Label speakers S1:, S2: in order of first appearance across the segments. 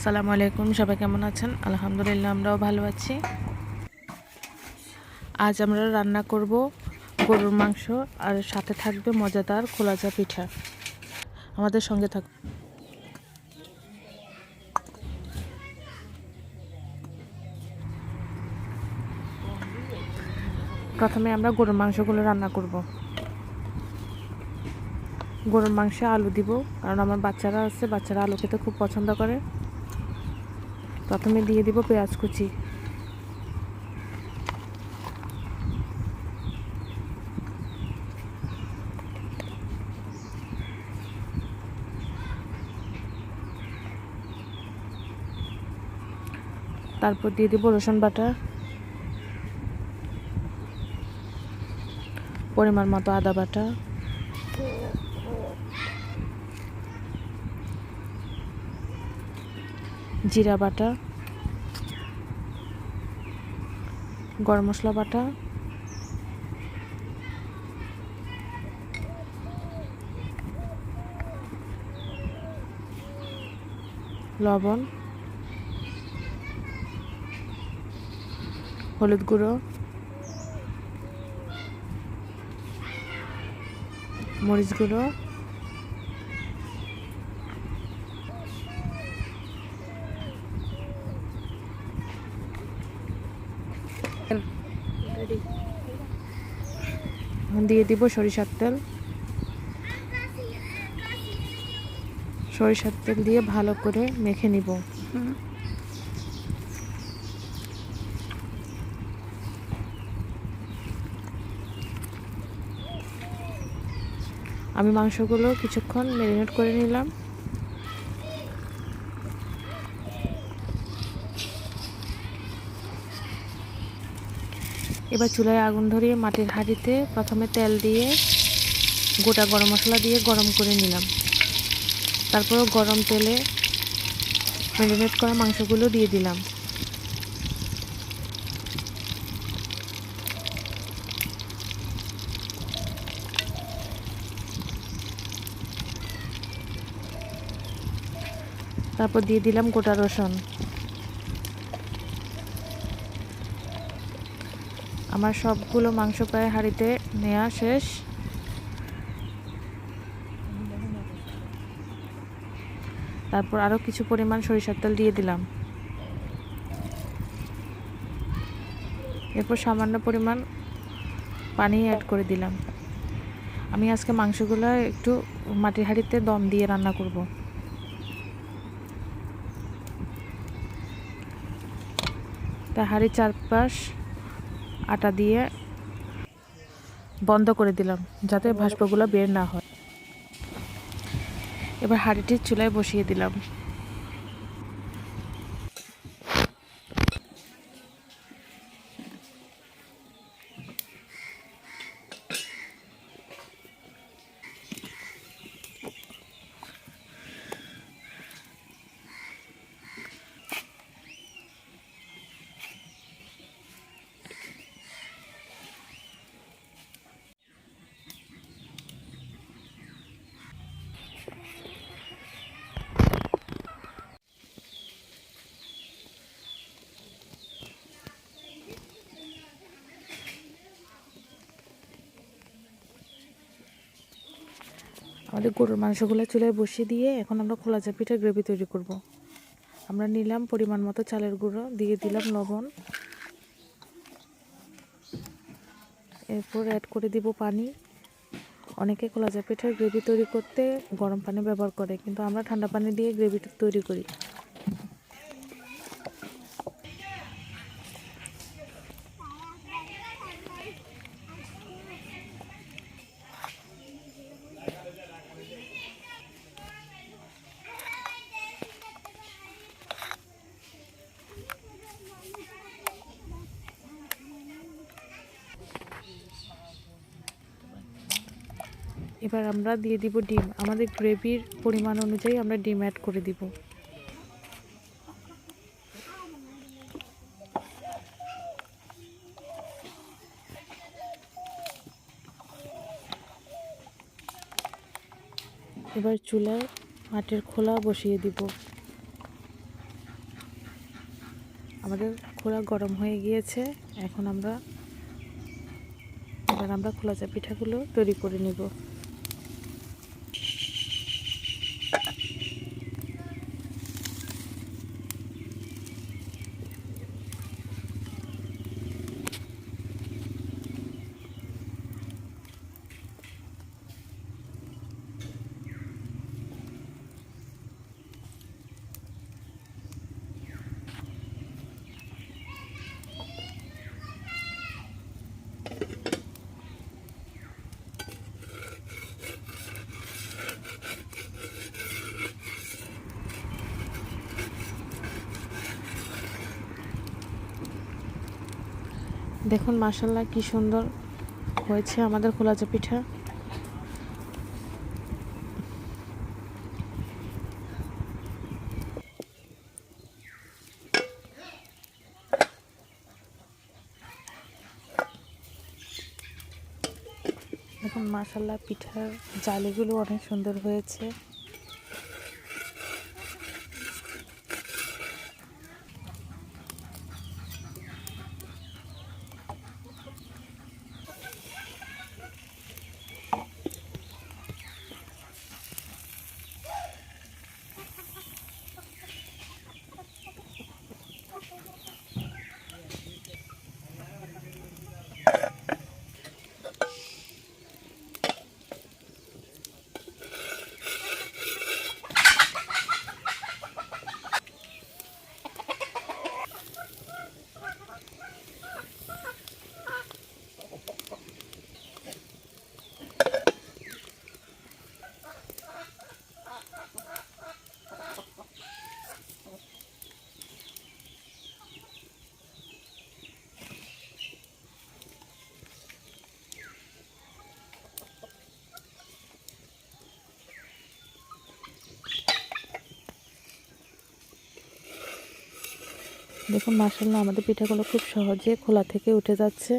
S1: আসসালামু আলাইকুম, সবাই কেমন আছেন? আলহামদুলিল্লাহ, আমরাও ভালো আছি। আজ আমরা রান্না করব গরুর মাংস, আর সাথে থাকবে মজাদার খোলাজা পিঠা। আমাদের সঙ্গে থাক। প্রথমে আমরা গরুর মাংসগুলো রান্না করব। গরুর মাংসে আলু দিব, কারণ আমার বাচ্চারা আছে, বাচ্চারা আলু খেতে খুব পছন্দ করে। প্রথমে দিয়ে দিব পেঁয়াজ কুচি, তারপর দিয়ে দিব রসুন বাটা, পরিমাণ মতো আদা বাটা, জিরা বাটা, গরম মশলা বাটা, লবণ, হলুদ গুঁড়ো, মরিচ গুঁড়ো, দিয়ে দিব সরিষার তেল। সরিষার তেল দিয়ে ভালো করে মেখে নিব। আমি মাংসগুলো কিছুক্ষণ ম্যারিনেট করে নিলাম। এবার চুলায় আগুন ধরিয়ে মাটির হাঁড়িতে প্রথমে তেল দিয়ে গোটা গরম মশলা দিয়ে গরম করে নিলাম। তারপরও গরম তেলে ম্যারিনেট করা মাংসগুলো দিয়ে দিলাম। তারপর দিয়ে দিলাম গোটা রসুন। আমার সবগুলো মাংস প্রায় হাঁড়িতে নেওয়া শেষ। তারপর আরও কিছু পরিমাণ সরিষার তেল দিয়ে দিলাম। এরপর সামান্য পরিমাণ পানি অ্যাড করে দিলাম। আমি আজকে মাংসগুলো একটু মাটির হাঁড়িতে দম দিয়ে রান্না করব। তা হাঁড়ির চারপাশ আটা দিয়ে বন্ধ করে দিলাম, যাতে ভাস্পগুলো বের না হয়। এবার হাঁড়িটি চুলায় বসিয়ে দিলাম। আমাদের গরুর মাংসগুলো চুলায় বসিয়ে দিয়ে এখন আমরা খোলাজা পিঠার গ্রেভি তৈরি করব। আমরা নিলাম পরিমাণ মতো চালের গুঁড়ো, দিয়ে দিলাম লবণ, এরপর অ্যাড করে দিব পানি। অনেকে খোলাজা পিঠার গ্রেভি তৈরি করতে গরম পানি ব্যবহার করে, কিন্তু আমরা ঠান্ডা পানি দিয়ে গ্রেভিটা তৈরি করি। এবার আমরা দিয়ে দিব ডিম। আমাদের গ্রেভির পরিমাণ অনুযায়ী আমরা ডিম অ্যাড করে দিব। এবার চুলায় মাটির খোলা বসিয়ে দিব। আমাদের খোলা গরম হয়ে গিয়েছে। এবার আমরা খোলাজা পিঠাগুলো তৈরি করে নিব। দেখুন মাশাআল্লাহ কি সুন্দর হয়েছে আমাদের খোলাজা পিঠা। দেখুন মাশাআল্লাহ পিঠার জালিগুলো অনেক সুন্দর হয়েছে। দেখুন মাশাআল্লাহ আমাদের পিঠাগুলো খুব সহজে খোলা থেকে উঠে যাচ্ছে।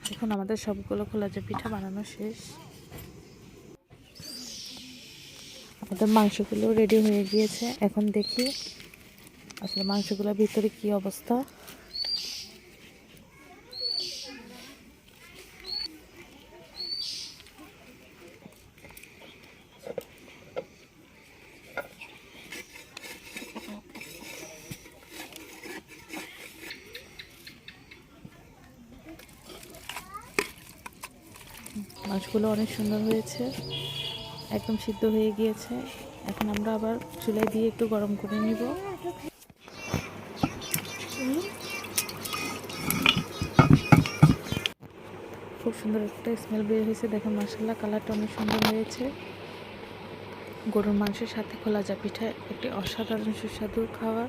S1: দেখুন আমাদের সবগুলো খোলাজা পিঠা বানানো শেষ। আমাদের মাংসগুলো রেডি হয়ে গিয়েছে। এখন দেখি আসলে মাংসগুলোর ভিতরে কি অবস্থা। মাছগুলো অনেক সুন্দর হয়েছে, একদম সিদ্ধ হয়ে গিয়েছে। এখন আমরা আবার চুলায় দিয়ে একটু গরম করে নিব। খুব সুন্দর একটা স্মেল বের হয়েছে। দেখুন মাশাআল্লাহ কালারটা অনেক সুন্দর হয়েছে। গরুর মাংসের সাথে খোলাজা পিঠা একটি অসাধারণ সুস্বাদু খাবার।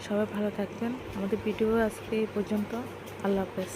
S1: সবাই ভালো থাকবেন। আমাদের ভিডিও আজকে এই পর্যন্ত। আল্লাহ হাফেজ।